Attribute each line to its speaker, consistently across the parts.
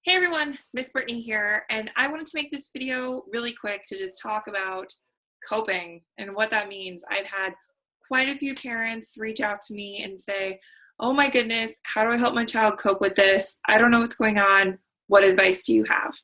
Speaker 1: Hey everyone, Miss Brittany here, and I wanted to make this video really quick to just talk about coping and what that means. I've had quite a few parents reach out to me and say, oh my goodness, how do I help my child cope with this? I don't know what's going on. What advice do you have?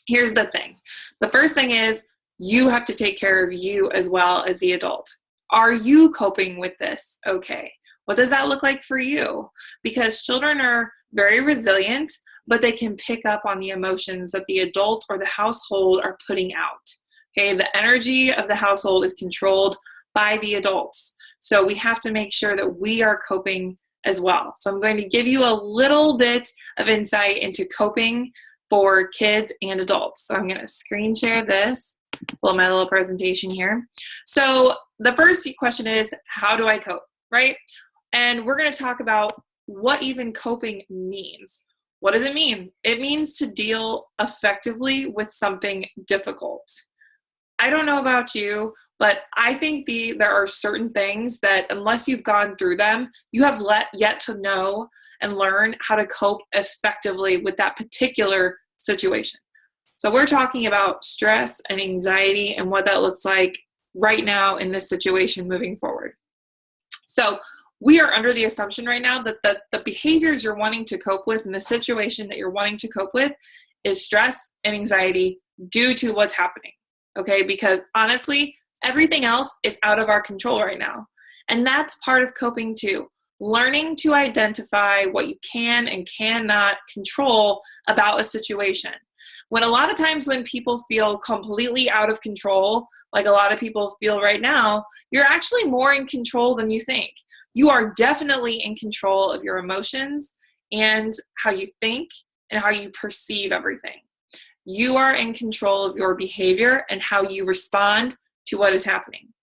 Speaker 1: Here's the thing. The first thing is you have to take care of you as well as the adult. Are you coping with this okay? What does that look like for you? Because children are very resilient, but they can pick up on the emotions that the adult or the household are putting out. Okay, the energy of the household is controlled by the adults. So we have to make sure that we are coping as well. So I'm going to give you a little bit of insight into coping for kids and adults. So I'm going to screen share this, my little presentation here. So the first question is, how do I cope, right? And we're going to talk about what even coping means. What does it mean? It means to deal effectively with something difficult. I don't know about you, but I think there are certain things that unless you've gone through them, you have yet to know and learn how to cope effectively with that particular situation. So we're talking about stress and anxiety and what that looks like right now in this situation moving forward. So we are under the assumption right now that the behaviors you're wanting to cope with and the situation that you're wanting to cope with is stress and anxiety due to what's happening, okay? Because honestly, everything else is out of our control right now. And that's part of coping too. Learning to identify what you can and cannot control about a situation. When a lot of times when people feel completely out of control, like a lot of people feel right now, you're actually more in control than you think. You are definitely in control of your emotions and how you think and how you perceive everything. You are in control of your behavior and how you respond to what is happening.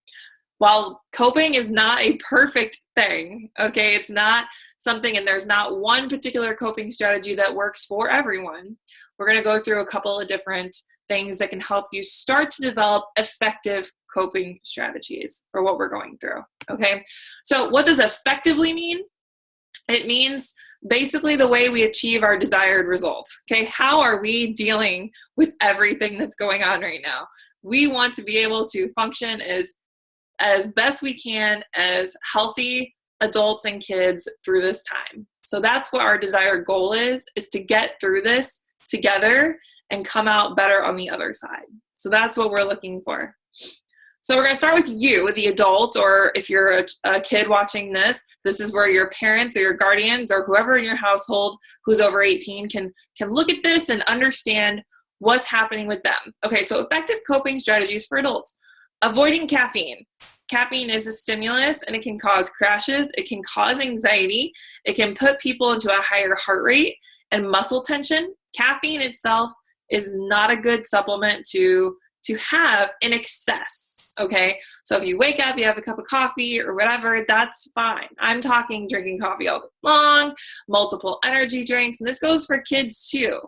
Speaker 1: While coping is not a perfect thing, okay, it's not something, and there's not one particular coping strategy that works for everyone. We're going to go through a couple of different things that can help you start to develop effective coping strategies for what we're going through, okay? So what does effectively mean? It means basically the way we achieve our desired results, okay? How are we dealing with everything that's going on right now? We want to be able to function as best we can as healthy adults and kids through this time. So that's what our desired goal is to get through this together and come out better on the other side. So that's what we're looking for. So we're going to start with you, the adult, or if you're a kid watching this, this is where your parents or your guardians or whoever in your household who's over 18 can look at this and understand what's happening with them. Okay, so effective coping strategies for adults. Avoiding caffeine. Caffeine is a stimulus and it can cause crashes. It can cause anxiety. It can put people into a higher heart rate and muscle tension. Caffeine itself is not a good supplement to have in excess, okay? So if you wake up, you have a cup of coffee or whatever, that's fine. I'm talking drinking coffee all day long, multiple energy drinks, and this goes for kids too.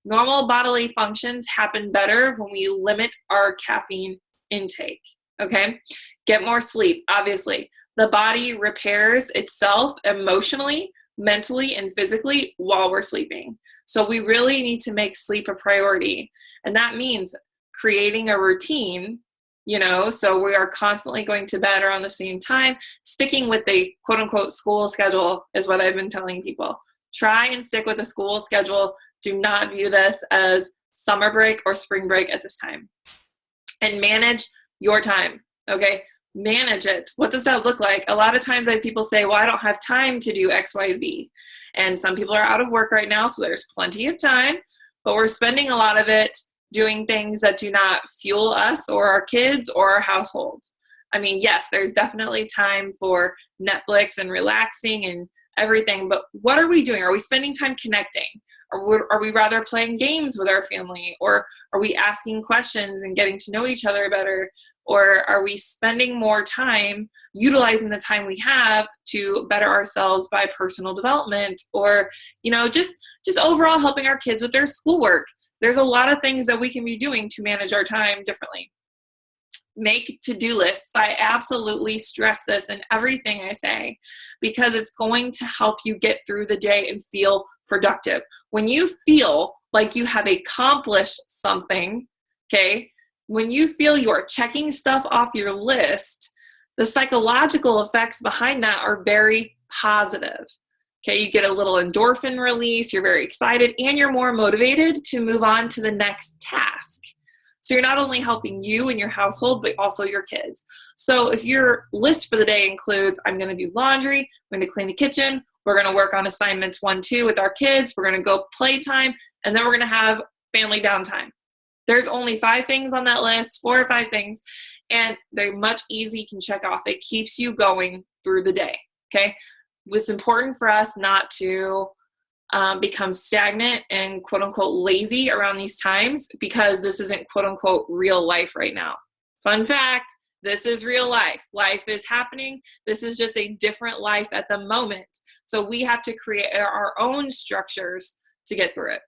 Speaker 1: Normal bodily functions happen better when we limit our caffeine intake, okay? Get more sleep, obviously. The body repairs itself emotionally, mentally, and physically while we're sleeping. So we really need to make sleep a priority. And that means creating a routine, so we are constantly going to bed around the same time. Sticking with the quote unquote school schedule is what I've been telling people. Try and stick with the school schedule. Do not view this as summer break or spring break at this time. And manage your time, okay? Manage it. What does that look like? A lot of times I have people say, well, I don't have time to do X, Y, Z. And some people are out of work right now, so there's plenty of time, but we're spending a lot of it doing things that do not fuel us or our kids or our household. I mean, yes, there's definitely time for Netflix and relaxing and everything, but what are we doing? Are we spending time connecting? Or are we rather playing games with our family? Or are we asking questions and getting to know each other better? Or are we spending more time utilizing the time we have to better ourselves by personal development? Or, just overall helping our kids with their schoolwork. There's a lot of things that we can be doing to manage our time differently. Make to-do lists. I absolutely stress this in everything I say because it's going to help you get through the day and feel productive. When you feel like you have accomplished something, okay? When you feel you are checking stuff off your list, the psychological effects behind that are very positive. Okay, you get a little endorphin release, you're very excited, and you're more motivated to move on to the next task. So you're not only helping you and your household, but also your kids. So if your list for the day includes, I'm going to do laundry, I'm going to clean the kitchen, we're going to work on assignments 1, 2 with our kids, we're going to go playtime, and then we're going to have family downtime. There's only 5 things on that list, 4 or 5 things, and they're much easy, you can check off. It keeps you going through the day, okay? It's important for us not to become stagnant and quote unquote lazy around these times, because this isn't quote unquote real life right now. Fun fact, this is real life. Life is happening. This is just a different life at the moment. So we have to create our own structures to get through it.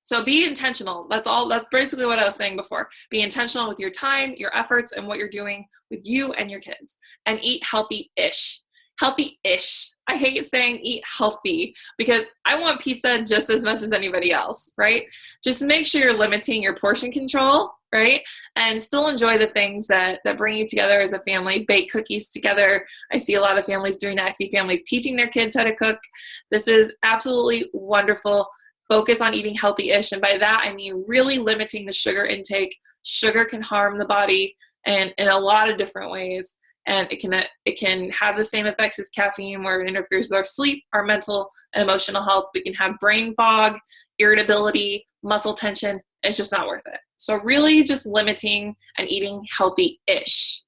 Speaker 1: So be intentional. That's basically what I was saying before. Be intentional with your time, your efforts, and what you're doing with you and your kids. And eat healthy-ish. Healthy-ish. I hate saying eat healthy because I want pizza just as much as anybody else, right? Just make sure you're limiting your portion control, right? And still enjoy the things that bring you together as a family. Bake cookies together. I see a lot of families doing that. I see families teaching their kids how to cook. This is absolutely wonderful. Focus on eating healthy-ish. And by that, I mean really limiting the sugar intake. Sugar can harm the body and in a lot of different ways. And it can have the same effects as caffeine, where it interferes with our sleep, our mental and emotional health. We can have brain fog, irritability, muscle tension. It's just not worth it. So really just limiting and eating healthy-ish.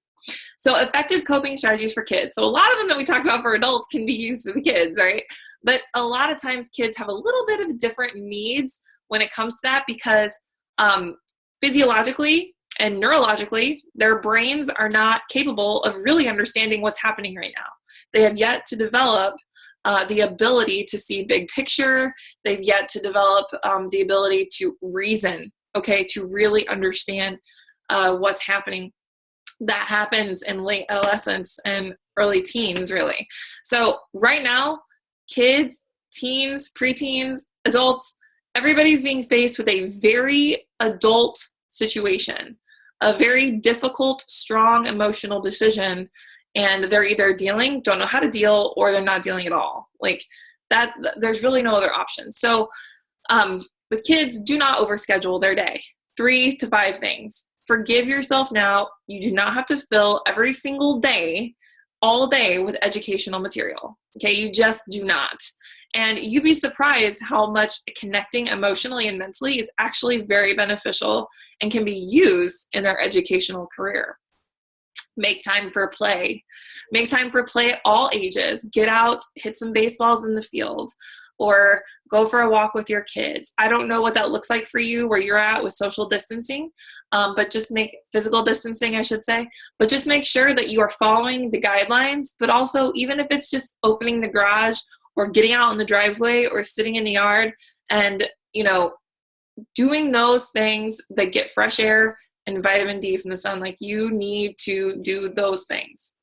Speaker 1: So effective coping strategies for kids. So a lot of them that we talked about for adults can be used for the kids, right? But a lot of times kids have a little bit of different needs when it comes to that, because physiologically and neurologically, their brains are not capable of really understanding what's happening right now. They have yet to develop the ability to see big picture. They've yet to develop the ability to reason, okay, to really understand what's happening. That happens in late adolescence and early teens, really. So right now, kids, teens, preteens, adults, everybody's being faced with a very adult situation, a very difficult, strong emotional decision, and they're either don't know how to deal, or they're not dealing at all. Like that, there's really no other option. So with kids, do not overschedule their day. 3 to 5 things. Forgive yourself now. You do not have to fill every single day, all day, with educational material. Okay, you just do not. And you'd be surprised how much connecting emotionally and mentally is actually very beneficial and can be used in their educational career. Make time for play. Make time for play at all ages. Get out, hit some baseballs in the field, or go for a walk with your kids. I don't know what that looks like for you where you're at with social distancing, but just physical distancing, I should say, but just make sure that you are following the guidelines. But also, even if it's just opening the garage or getting out in the driveway or sitting in the yard and, doing those things that get fresh air and vitamin D from the sun, like you need to do those things.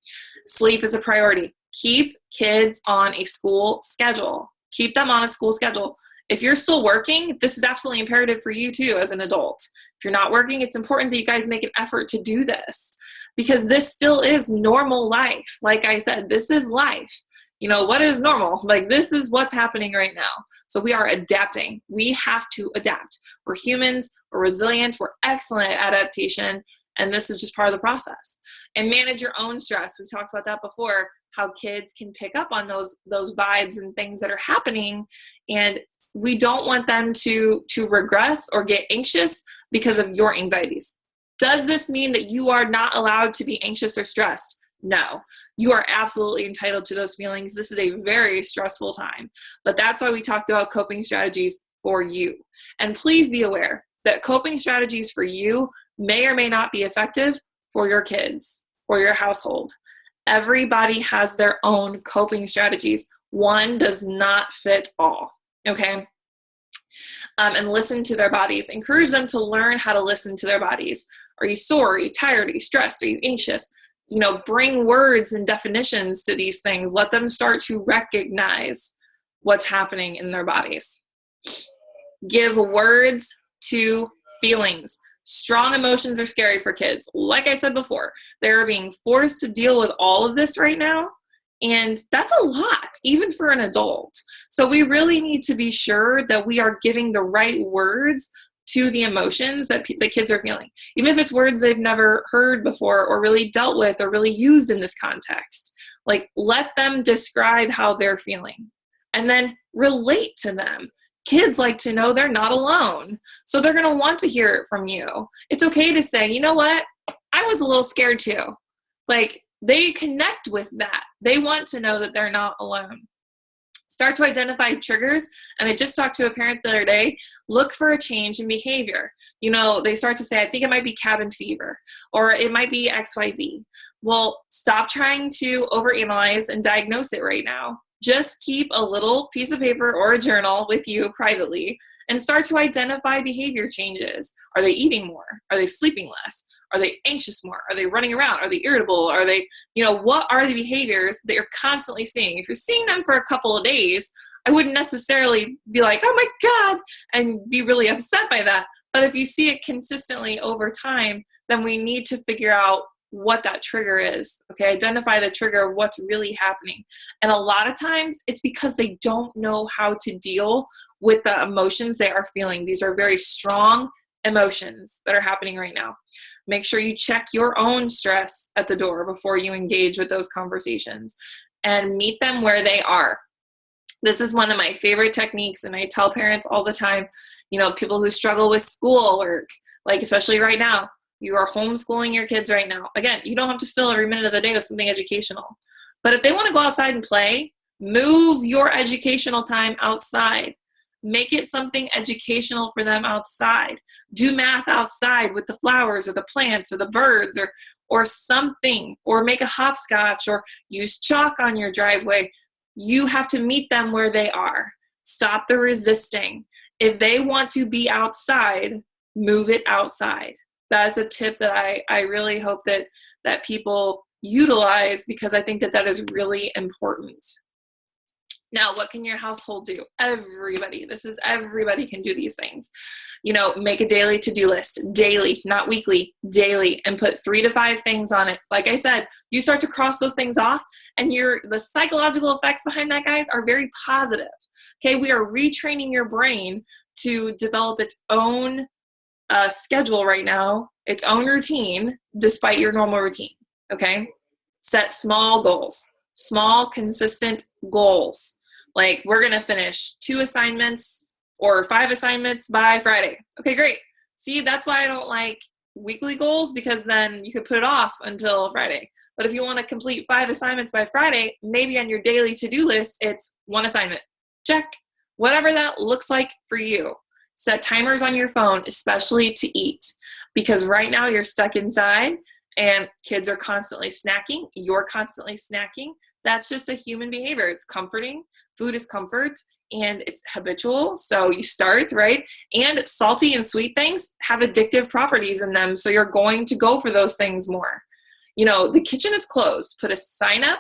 Speaker 1: Sleep is a priority. Keep kids on a school schedule. Keep them on a school schedule. If you're still working, this is absolutely imperative for you too as an adult. If you're not working, it's important that you guys make an effort to do this, because this still is normal life. Like I said, this is life. What is normal? Like, this is what's happening right now. So we are adapting. We have to adapt. We're humans. We're resilient. We're excellent at adaptation. And this is just part of the process. And manage your own stress. We talked about that before, how kids can pick up on those vibes and things that are happening. And we don't want them to regress or get anxious because of your anxieties. Does this mean that you are not allowed to be anxious or stressed? No, you are absolutely entitled to those feelings. This is a very stressful time, but that's why we talked about coping strategies for you. And please be aware that coping strategies for you may or may not be effective for your kids or your household. Everybody has their own coping strategies. One does not fit all, okay? And listen to their bodies. Encourage them to learn how to listen to their bodies. Are you sore? Are you tired? Are you stressed? Are you anxious? Bring words and definitions to these things. Let them start to recognize what's happening in their bodies. Give words to feelings. Strong emotions are scary for kids. Like I said before, they're being forced to deal with all of this right now. And that's a lot, even for an adult. So we really need to be sure that we are giving the right words to the emotions that the kids are feeling. Even if it's words they've never heard before or really dealt with or really used in this context. Like, let them describe how they're feeling and then relate to them. Kids like to know they're not alone. So they're going to want to hear it from you. It's okay to say, you know what? I was a little scared too. Like, they connect with that. They want to know that they're not alone. Start to identify triggers. And I just talked to a parent the other day. Look for a change in behavior. You know, they start to say, I think it might be cabin fever, or it might be XYZ. Well, stop trying to overanalyze and diagnose it right now. Just keep a little piece of paper or a journal with you privately and start to identify behavior changes. Are they eating more? Are they sleeping less? Are they anxious more? Are they running around? Are they irritable? Are they, what are the behaviors that you're constantly seeing? If you're seeing them for a couple of days, I wouldn't necessarily be like, oh my God, and be really upset by that. But if you see it consistently over time, then we need to figure out what that trigger is. Okay, identify the trigger of what's really happening. And a lot of times it's because they don't know how to deal with the emotions they are feeling. These are very strong emotions that are happening right now. Make sure you check your own stress at the door before you engage with those conversations and meet them where they are. This is one of my favorite techniques, and I tell parents all the time, people who struggle with schoolwork, like especially right now, you are homeschooling your kids right now. Again, you don't have to fill every minute of the day with something educational. But if they want to go outside and play, move your educational time outside. Make it something educational for them outside. Do math outside with the flowers or the plants or the birds or something, or make a hopscotch or use chalk on your driveway. You have to meet them where they are. Stop the resisting. If they want to be outside, move it outside. That's a tip that I really hope that people utilize, because I think that is really important. Now, what can your household do? Everybody can do these things. Make a daily to-do list, daily, not weekly, daily, and put 3 to 5 things on it. Like I said, you start to cross those things off, and the psychological effects behind that, guys, are very positive. Okay, we are retraining your brain to develop its own schedule right now, its own routine, despite your normal routine. Okay, set small goals, small, consistent goals. Like, we're going to finish 2 assignments or 5 assignments by Friday. Okay, great. See, that's why I don't like weekly goals, because then you could put it off until Friday. But if you want to complete 5 assignments by Friday, maybe on your daily to-do list, it's 1 assignment. Check. Whatever that looks like for you. Set timers on your phone, especially to eat, because right now you're stuck inside and kids are constantly snacking. You're constantly snacking. That's just a human behavior. It's comforting. Food is comfort, and it's habitual. So you start, right? And salty and sweet things have addictive properties in them. So you're going to go for those things more. The kitchen is closed. Put a sign up.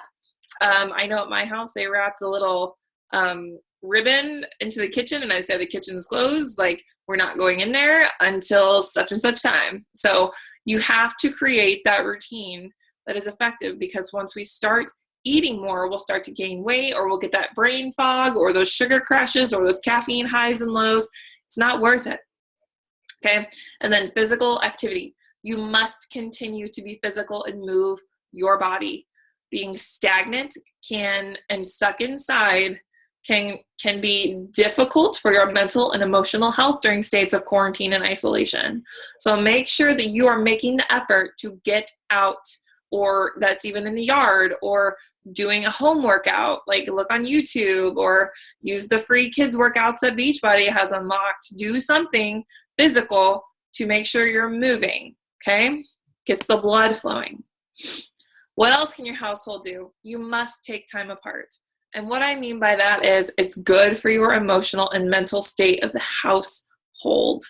Speaker 1: I know at my house, they wrapped a little ribbon into the kitchen, and I said the kitchen's closed. Like, we're not going in there until such and such time. So you have to create that routine that is effective, because once we start eating more, we'll start to gain weight, or we'll get that brain fog, or those sugar crashes, or those caffeine highs and lows. It's not worth it. Okay. And then physical activity. You must continue to be physical and move your body. Being stagnant and stuck inside can be difficult for your mental and emotional health during states of quarantine and isolation. So make sure that you are making the effort to get out, or that's even in the yard, or doing a home workout, like look on YouTube, or use the free kids workouts that Beachbody has unlocked. Do something physical to make sure you're moving, okay? Gets the blood flowing. What else can your household do? You must take time apart. And what I mean by that is it's good for your emotional and mental state of the household.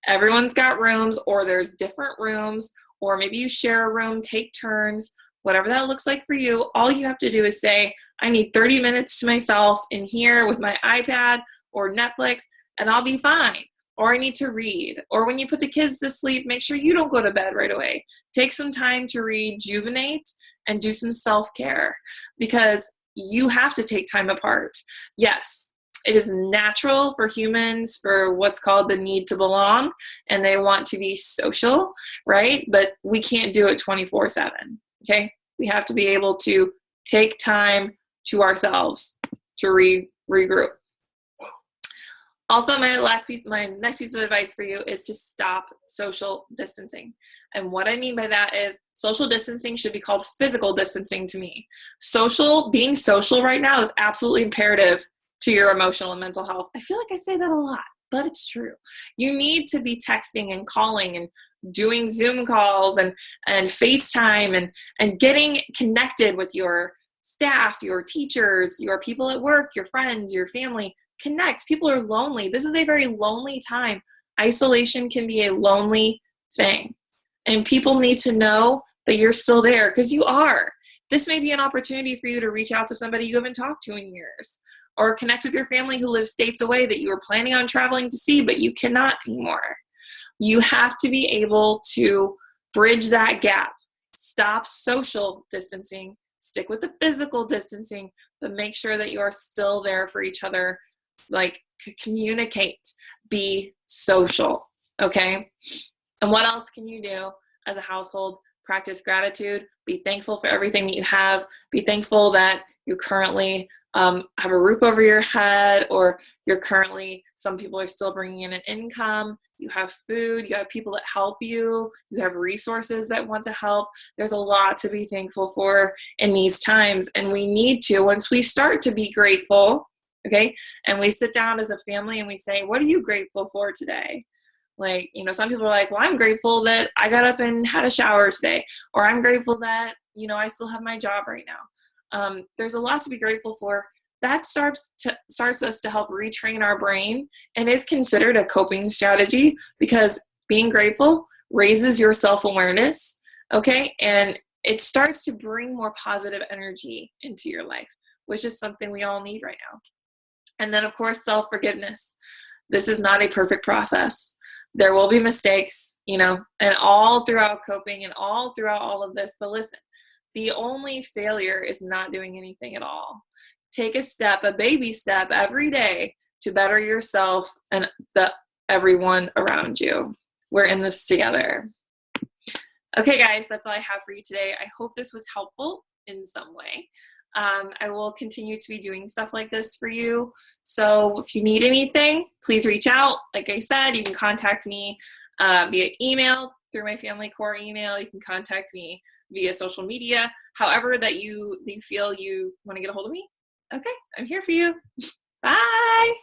Speaker 1: Everyone's got rooms, or there's different rooms, or maybe you share a room, take turns, whatever that looks like for you. All you have to do is say, I need 30 minutes to myself in here with my iPad or Netflix, and I'll be fine. Or I need to read. Or when you put the kids to sleep, make sure you don't go to bed right away. Take some time to rejuvenate and do some self-care, because you have to take time apart. Yes, it is natural for humans for what's called the need to belong, and they want to be social, right? But we can't do it 24/7, okay? We have to be able to take time to ourselves to regroup. Also, my next piece of advice for you is to stop social distancing. And what I mean by that is social distancing should be called physical distancing to me. Being social right now is absolutely imperative to your emotional and mental health. I feel like I say that a lot, but it's true. You need to be texting and calling and doing Zoom calls and FaceTime and getting connected with your staff, your teachers, your people at work, your friends, your family. Connect. People are lonely. This is a very lonely time. Isolation can be a lonely thing. And people need to know that you're still there, because you are. This may be an opportunity for you to reach out to somebody you haven't talked to in years, or connect with your family who lives states away that you were planning on traveling to see, but you cannot anymore. You have to be able to bridge that gap. Stop social distancing. Stick with the physical distancing, but make sure that you are still there for each other. Like, communicate, be social, okay? And what else can you do as a household? Practice gratitude. Be thankful for everything that you have. Be thankful that you currently have a roof over your head, or some people are still bringing in an income. You have food. You have people that help you. You have resources that want to help. There's a lot to be thankful for in these times. And we need to, once we start to be grateful, okay, and we sit down as a family and we say, what are you grateful for today? Like, some people are like, well, I'm grateful that I got up and had a shower today, or I'm grateful that, I still have my job right now. There's a lot to be grateful for. That starts us to help retrain our brain, and is considered a coping strategy, because being grateful raises your self-awareness, okay? And it starts to bring more positive energy into your life, which is something we all need right now. And then, of course, self-forgiveness. This is not a perfect process. There will be mistakes, and all throughout coping and all throughout all of this. But listen, the only failure is not doing anything at all. Take a baby step every day to better yourself and everyone around you. We're in this together. Okay, guys, that's all I have for you today. I hope this was helpful in some way. I will continue to be doing stuff like this for you. So if you need anything, please reach out. Like I said, you can contact me via email, through my Family Core email. You can contact me via social media, however that you feel you want to get a hold of me. Okay, I'm here for you. Bye.